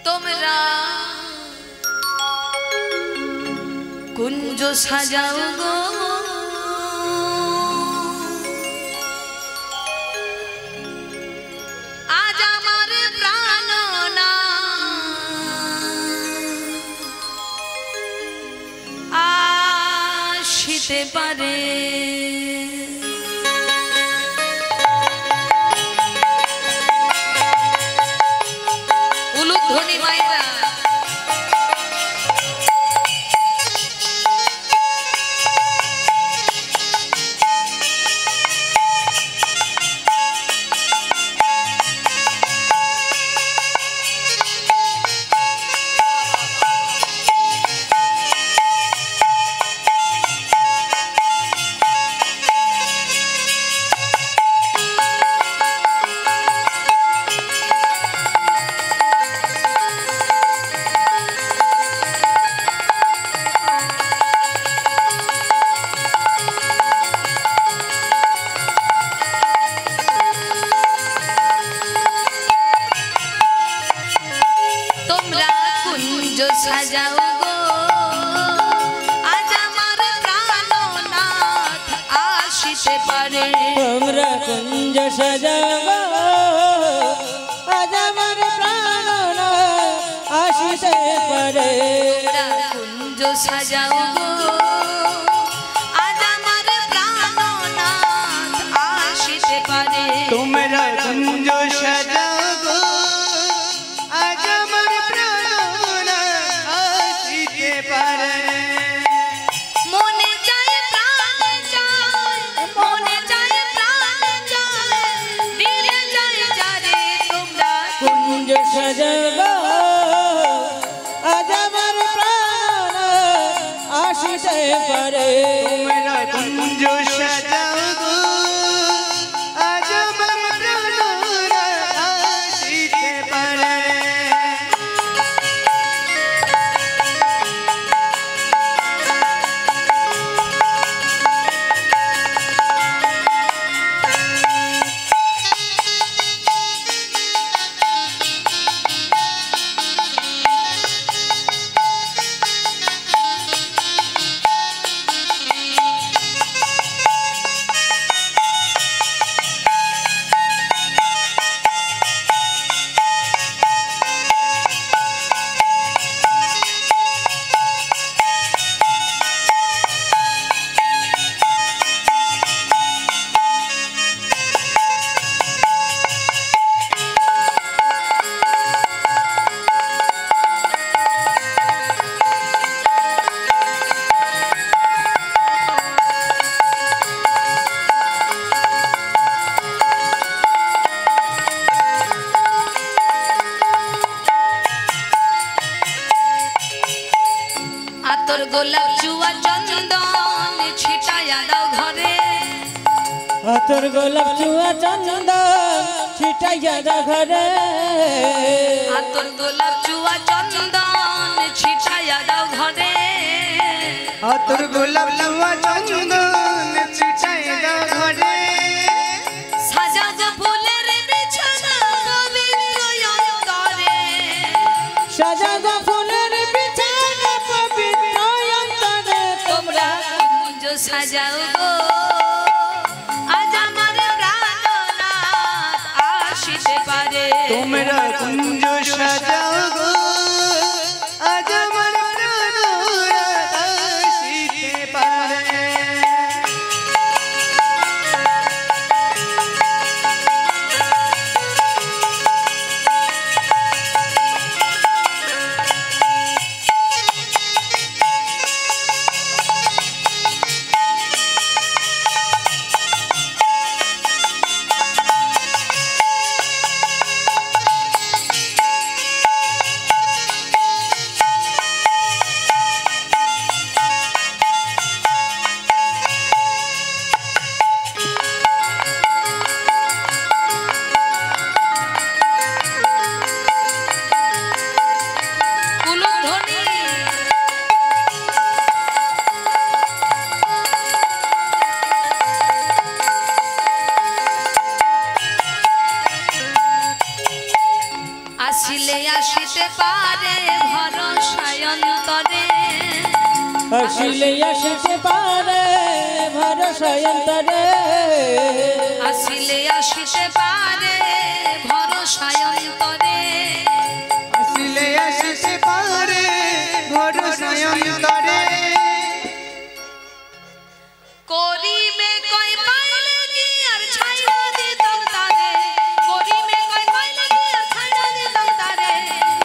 তোমরা কুঞ্জ সাজাও গো আজ আমার প্রাণনা আসিতে পারে উলুধ্বনি মায়েরা সাজাও গো আজ আমার প্রাণনাথ আসিতে পারে তোমরা কুঞ্জ সাজাও গো আজ আমার প্রাণনাথ আসিতে পারে তোমরা কুঞ্জ সাজাও গো আজ আমার প্রাণনাথ আসিতে পারে তোমরা কুঞ্জ সাজাও গো আজ আমার মনে চায় প্রাণ চায় মনে চায় প্রাণ চায় দিলে চায় যারে তোমরা কুঞ্জ সাজাও আজ আমার প্রাণনাথ আসিতে পারে তোমরা কুঞ্জ সাজাও গো আজ আমার প্রাণনাথ আসিতে পারে আতর গোলাপ চুয়া চন্দন ছিটায়া দাও ঘরে আতর গোলাপ চুয়া চন্দন ছিটাইয়া দাও ঘরে আতর গোলাপ চুয়া চন্দন ছিটায়া দাও ঘরে আতর গোলাপ চুয়া চন্দন ছিটাইয়া দাও ঘরে সাজাও গো ফুলের বিছানা পবিত্র অন্তরে সাজাও গো ফুলের বিছানা পবিত্র অন্তরে তোমরা কুঞ্জ সাজাও গো আজ আমার প্রাণনাথ আসিতে পারে তোমরা কুঞ্জ সাজাও গো আজ আমার প্রাণনাথ আসিতে পারে আসিলে আসিতে পারে ভরসায় অন্তরে আসিলে আসিতে পারে ভরসায় অন্তরে আসিলে আসিতে পারে ভরসায় অন্তরে আসিলে আসিতে পারে ভরসায় অন্তরে করিবে কই পাইলে কি আর ছাইড়া দিতাম তারে করিবে কই পাইলে কি আর ছাইড়া দিতাম তারে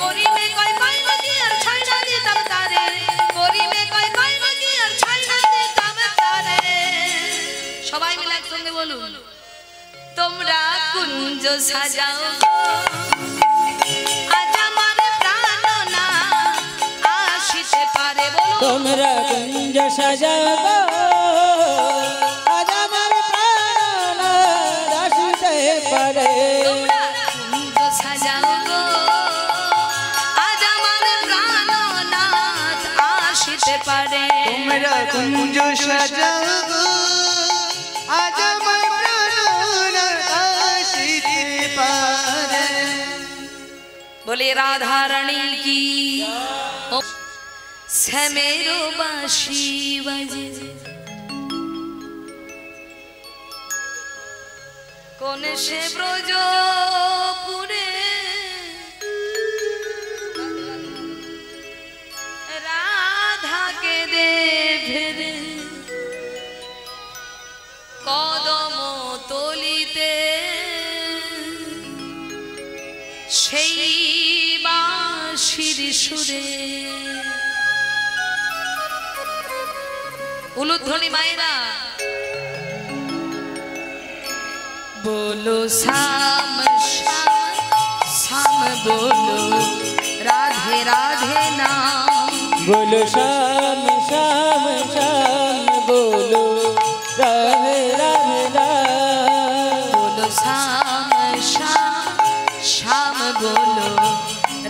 করিবে কই পাইলে কি আর ছাইড়া দিতাম তারে করিবে কই পাইলে কি আর ছাইড়া দিতাম তারে সবাই মিলে একসঙ্গে বলুন তোমরা কুঞ্জ সাজাও গো আজ আমার প্রাণ না আসিতে পারে বলুন তোমরা কুঞ্জ সাজাবো আজ আমার প্রাণ আসিতে পারে তোমরা কুঞ্জ সাজাও গো আজ আমার প্রাণনাথ আসিতে পারে তোমরা কুঞ্জ সাজাও গো আজ আমার প্রাণনাথ আসিতে পারে বলে রাধা রানী কি শ্যামেরো বাঁশি বাজে কোন সে ব্রজপুরে রাধাকে দেভেরে কদম তলিতে সেই বাঁশির সুরে উলুধ্বনি মায়েরা बोलो श्याम श्याम श्याम बोलो राधे राधे नाम बोलो श्याम श्याम श्याम बोलो राधे राधे राम बोलो श्याम श्याम श्याम बोलो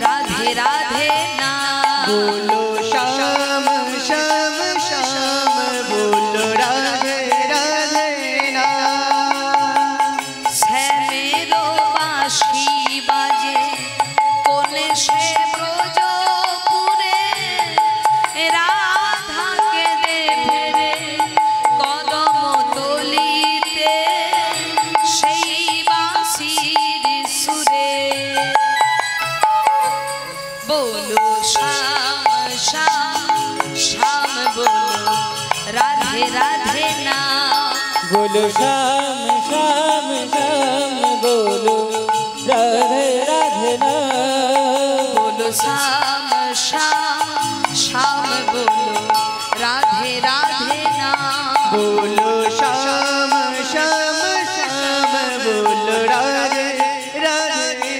राधे राधे नाम बोलो श्याम श्याम श्याम बोलो राधे राधे नाम श्यामेरो बाँशी बाजे कोन से ब्रजपुरे राधा के दे फेरे कदम तलिते সেই বাঁশির সুরে बोलो श्याम श्याम श्याम बोलो राधे राधे नाम बोलो श्याम श्याम श्याम बोलो राधे राधे राम बोलो श्याम श्याम श्याम बोलो राधे राधे नाम बोलो श्याम श्याम श्याम बोलो राधे राधे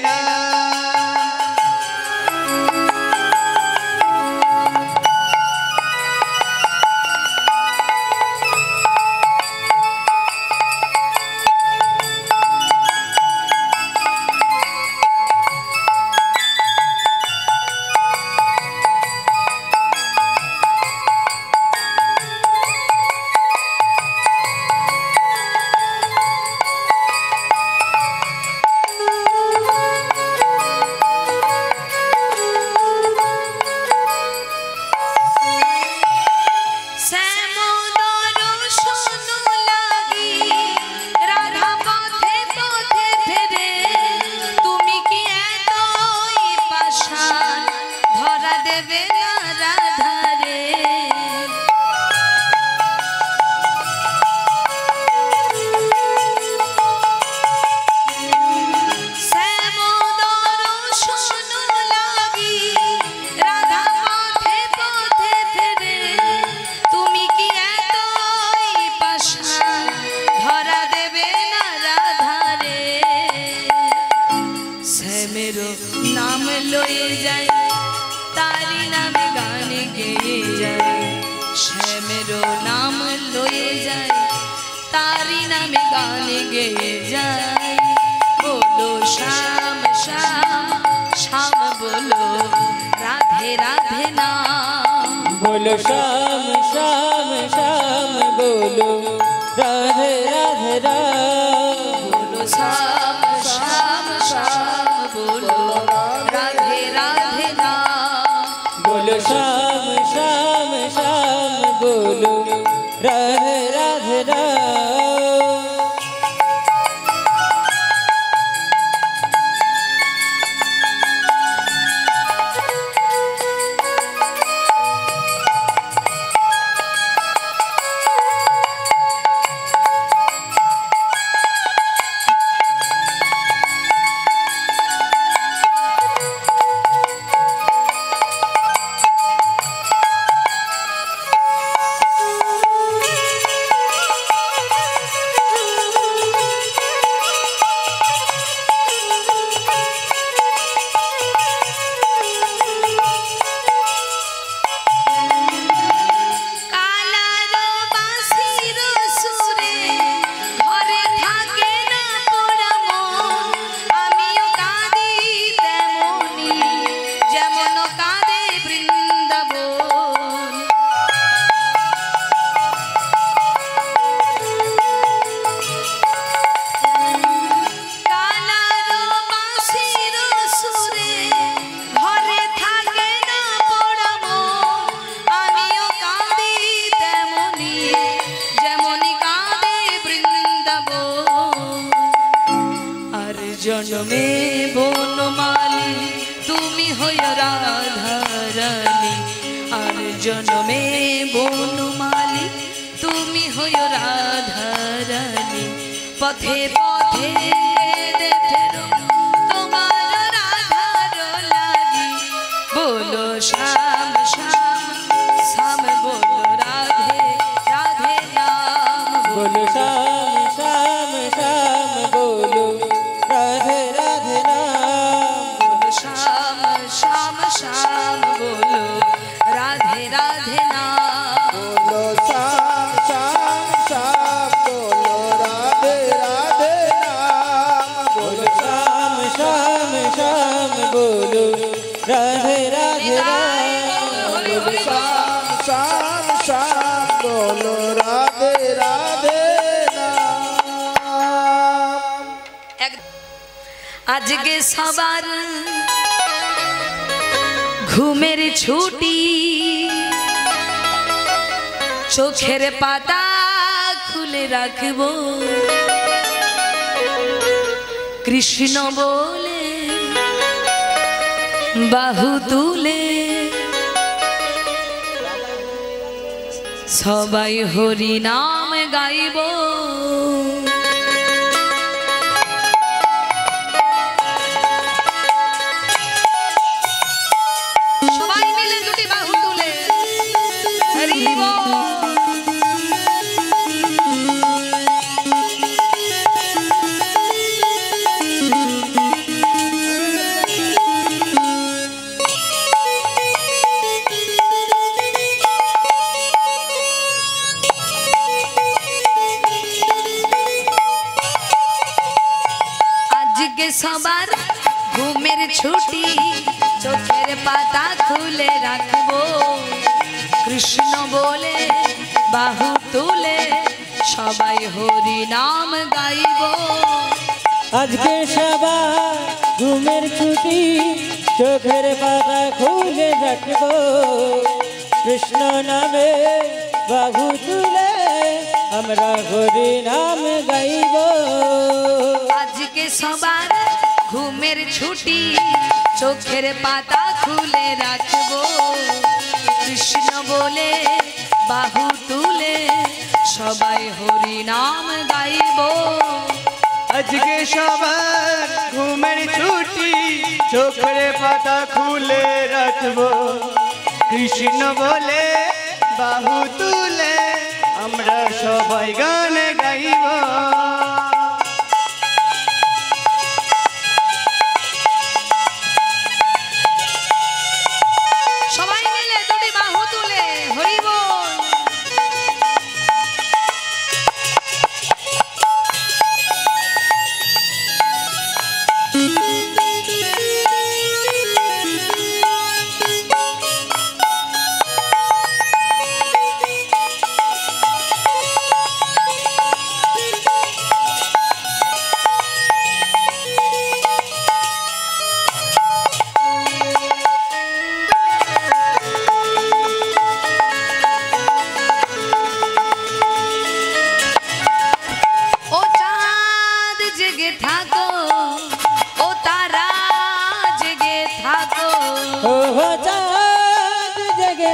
नाम गान गे जाए बोलो श्याम श्याम श्याम बोलो राधे राधे नाम बोलो श्याम श्याम श्याम बोलो राधे राधे राम बोलो श्याम श्याम श्याम बोलो राधे बोलो श्याम श्याम श्याम बोलो राधे राधे राम। জনমে বনমালী তুমি হইও রাধা রানী, আর জনমে বনমালী তুমি হইও রাধা রানী। পথে পথে ফেরো তোমার রাধার লাগি, বলো শ্যাম শ্যাম শ্যাম বলো রাধে রাধে নাম। बोलो श्याम श्याम श्याम बोलो राधे राधे नाम। श्याम श्याम श्याम बोलो राधे राधे नाम। बोलो श्याम श्याम श्याम बोलो राधे राधे नाम। बोलो श्याम श्याम श्याम बोलो राधे राधे नाम। बोलो श्याम श्याम श्याम बोलो राधे राधे नाम। আজকে সবার ঘুমের ছুটি, চোখের পাতা খুলে রাখবো কৃষ্ণ বলে বাহু তুলে, সবাই হরি নাম গাইব। সবাই মিলে দুটি বাহু তুলে হরি বল। আজকে সবার ঘুমের ছুটি, চোখের পাতা খুলে রাখবো কৃষ্ণ বলে বাহু তুলে, সবাই হরি নাম গাইব। আজকে সবার ঘুমের ছুটি, চোখের পাতা খুলে রাখবো কৃষ্ণ নামে বাহু তুলে, আমরা হরি নাম গাইব। আজকে সবার ঘুমের ছুটি, চোখের পাতা খুলে রাখবো কৃষ্ণ বলে বাহু তুলে, সবাই হরি নাম গাইব। আজকে সবার ঘুমের ছুটি, চোখের পাতা খুলে রাখবো কৃষ্ণ বলে বাহু তুলে, আমরা সবাই গান গাইব। সবাই মিলে দুটি বাহু তুলে হরি বল।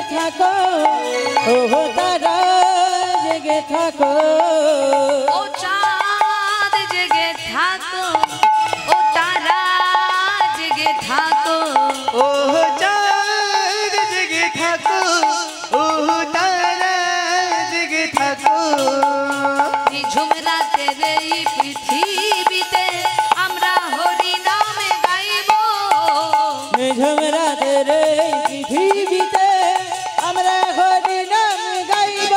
থাকো ও তারা জেগে থাকো ও চাঁদ জেগে থাকো ও তারা জেগে থাকো ও চাঁদ জেগে থাকো ও তারা জেগে থাকো নিঝুম রাতের এই পৃথিবীতে আমরা হরি নামে গাইব নিঝুম রাতের এই পৃথিবীতে আমরা হরি নাম গাইব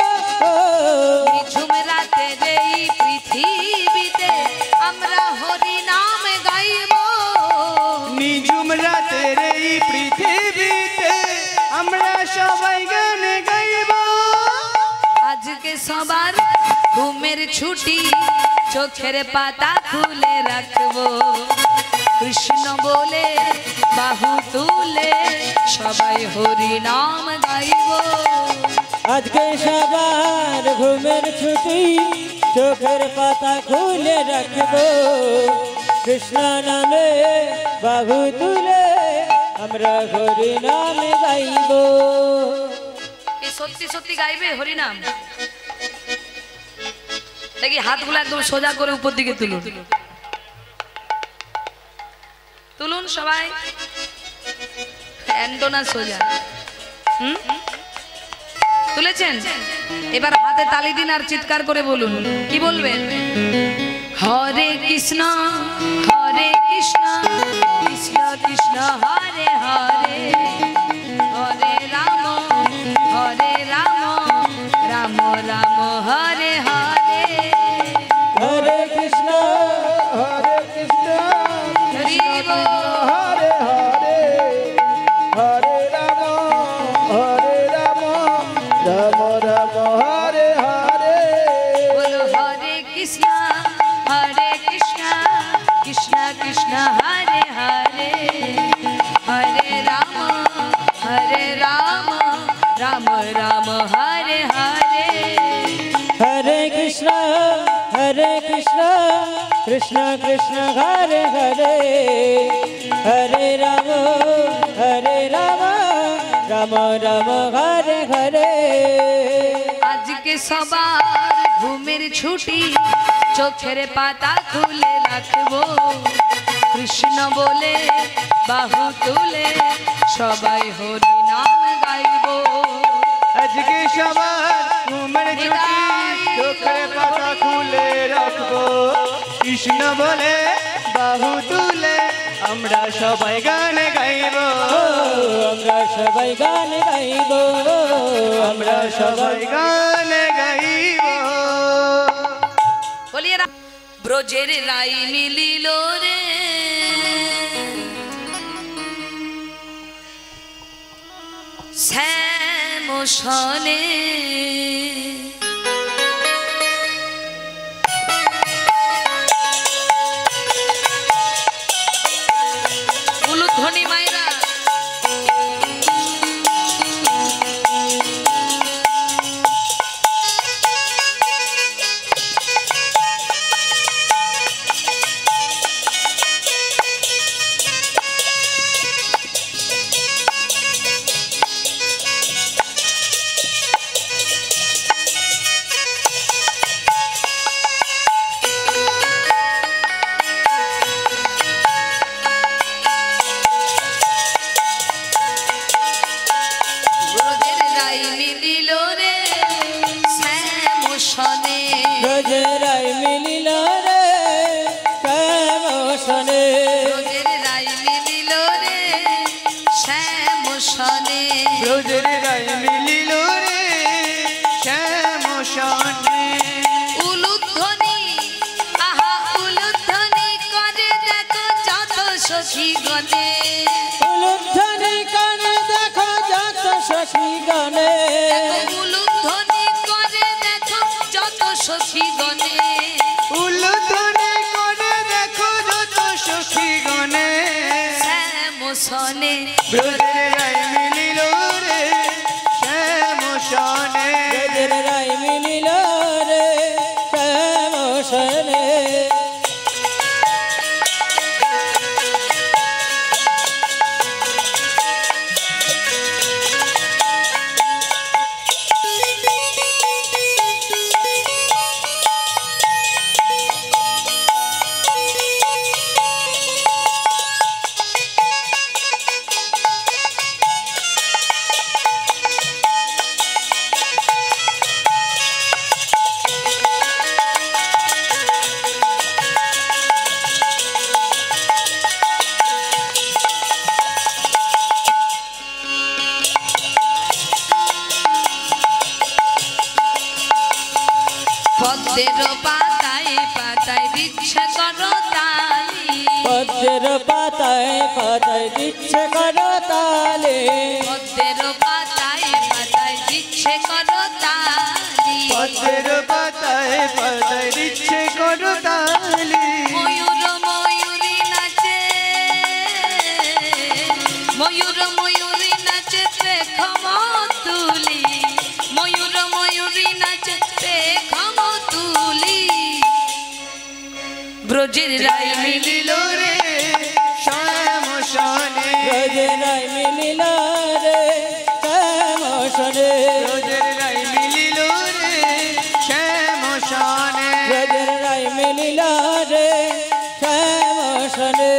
নিঝুম রাতের এই পৃথিবীতে আমরা হরি নাম গাইব নিঝুম রাতের এই পৃথিবীতে আমরা সবাই গান গাইব আজকে সবার ঘুমের ছুটি চোখের পাতা খুলে রাখবো কৃষ্ণ বলে বাহু তুলে সবাই হরি নাম গাইব আজকে সবার ঘুমের ছুটি চোখের পাতা খুলে রাখবো কৃষ্ণ নামে বাহু তুলে আমরা হরি নাম গাইব এই সত্যি সত্যি গাইবে হরি নাম দেখি হাতগুলো একদম সোজা করে উপর দিকে তুলুন তুলুন সবাই অ্যান্টোনা সোজা তুলেছেন এবার হাতে তালি দিন আর চিৎকার করে বলুন কি বলবেন হরে কৃষ্ণ কৃষ্ণ কৃষ্ণ হরে হরে হরে রাম রাম রাম হরে হরে হরে কৃষ্ণ হরি বল। হরে হরে হরে রাম রাম রাম হরে হরে বলো হরে কৃষ্ণ কৃষ্ণ কৃষ্ণ হরে হরে হরে রাম রাম রাম হরে হরে হরে কৃষ্ণ কৃষ্ণ কৃষ্ণ হরে হরে হরে রাম রাম রাম হরে হরে আজকে সবার ঘুমের ছুটি চোখের পাতা খুলে রাখবো কৃষ্ণ বলে বাহু তুলে সবাই হরি নাম গাইব আজকে সবার ঘুমের ছুটি চোখের পাতা খুলে রাখবো কৃষ্ণ বলে বাহু তুলে আমরা সবাই গান গাইব আমরা সবাই গান গাইব আমরা সবাই গান গাইব বলিয়ে ব্রজের রাই মিলিল রে শ্যাম সনে উলুধ্বনি মাইরা ব্রজের রাই মিলিল রে শ্যাম সনে রজরাই মিলিল রে শ্যাম সনে ব্রজের রাই মিলিল রে শ্যাম সনে ব্রজের রায় মিলিল রে শ্যাম সনে উলুধ্বনি আহা উলুধ্বনি করে দেখো যত সখী গনে উলুধ্বনি কানে দেখো যত সখী গনে উলুধ্বনি করে দেখো যত সখী গনে উলুধ্বনি করে দেখো যত সখী গণে শ্যাম সনে ব্রজের রায় মিলিল রে শ্যাম সনে রজরাই মিলিল রে শ্যাম সনে পদ্মের পাতায় পাতায় দিচ্ছে করতালি পদ্মের পাতায় পাতায় দিচ্ছে করতালি পদ্মের পাতায় পাতায় দিচ্ছে করতালি পদ্মের পাতায় পাতায় দিচ্ছে করতালি ময়ূর ময়ূরী নাচে ময়ূর ময়ূরী নাচে পেখম তুলি ময়ূর ময়ূরী নাচে পেখম তুলি ব্রজের রাই মিলিল রে শ্যাম সনে ব্রজের রাই মিলিল রে শ্যাম সনে ব্রজের রাই মিলিল রে শ্যাম সনে ব্রজের রাই মিলিল রে শ্যাম সনে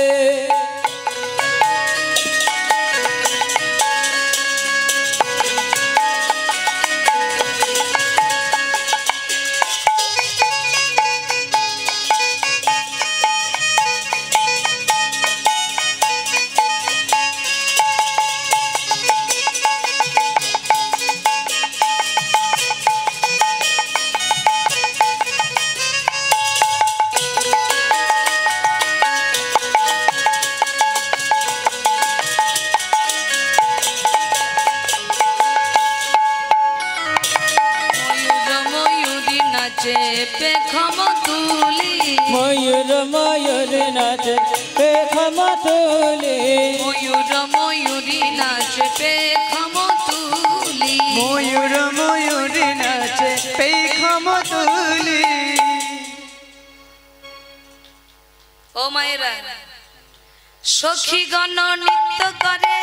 পেখম তুলি ময়ূর ময়ূর নাচে পেখম তুলি ময়ূর ময়ূরী নাচে পেখম তুলি ময়ূর ময়ূর নাচে পেখম তুলি ও মায়েরা সখীগণ নৃত্য করে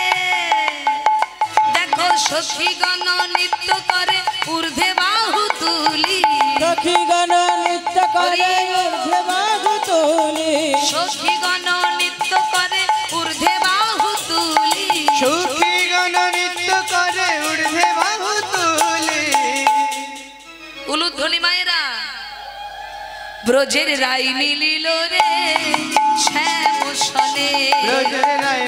দেখো সখীগণ নৃত্য করে ঊর্ধ্বে বাহু তুলি সখীগণ নৃত্য করে ঊর্ধ্বে বাহু তুলি সখীগণ নৃত্য করে ঊর্ধ্বে বাহু তুলি সখীগণ নৃত্য করে ঊর্ধ্বে বাহু তুলি উলুধ্বনি মায়েরা ব্রজের রাই মিলিল রে শ্যাম সনে ব্রজের রাই